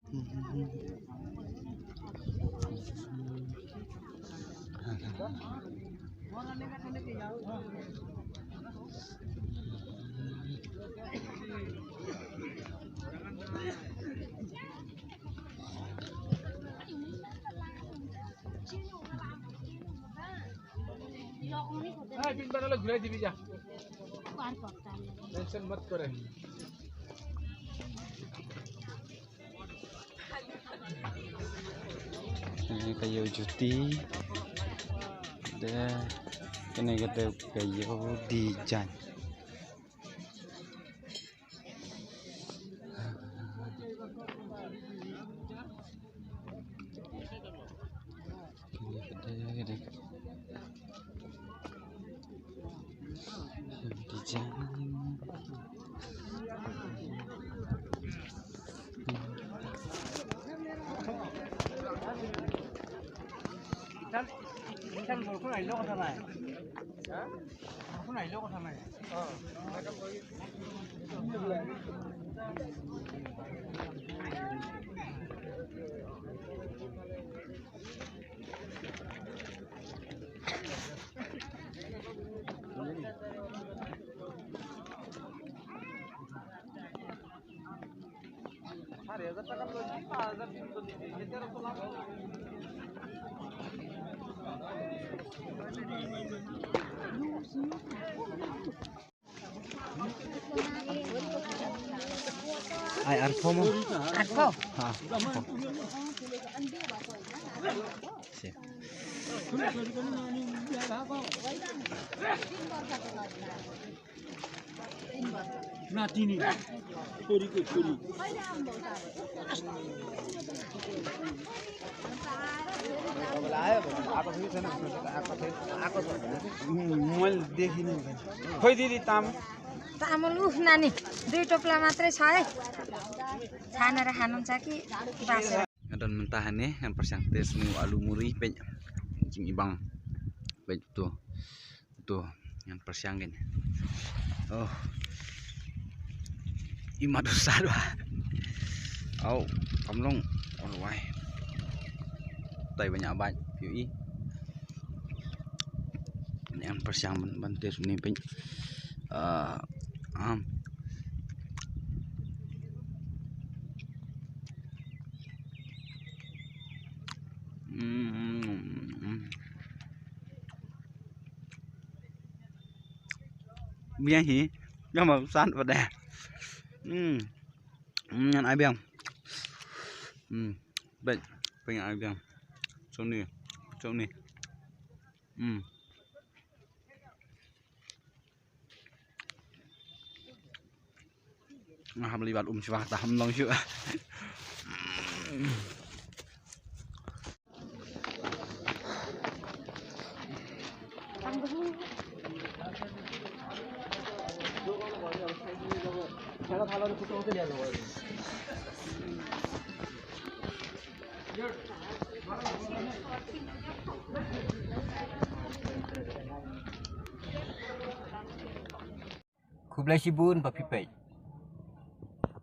बिन बनाला घुराई दिबी जा टेंशन मत करे ini kayu juti deh ini kita kayu dijan Ikan bol ko nailo ko thamai. Ha? Ko nailo ko thamai. Hari ada tak kalau ni, ada pintu ni. Kita harus tolak. ai arfo mo arfo ha Natini chori ko chori मोल देखिनु खोइ दिदी ताम चामल उफ नानी 2 टोप्ला मात्रै छ है छानेर खानुहुन्छ कि बासा dan mentahan nih yang persiang tes nu alu muri pej cing ibang pej tuh yang persiang gini oh ima dosa doa au kamlong alwai tay banyak banyak yui yang persiang bantes ni pej bia hỉ nhưng mà san và đè nhận ai biếng bệnh bệnh ai biếng chỗ này ham libat coba taham long chưa Kublai Sibun Papi Pei.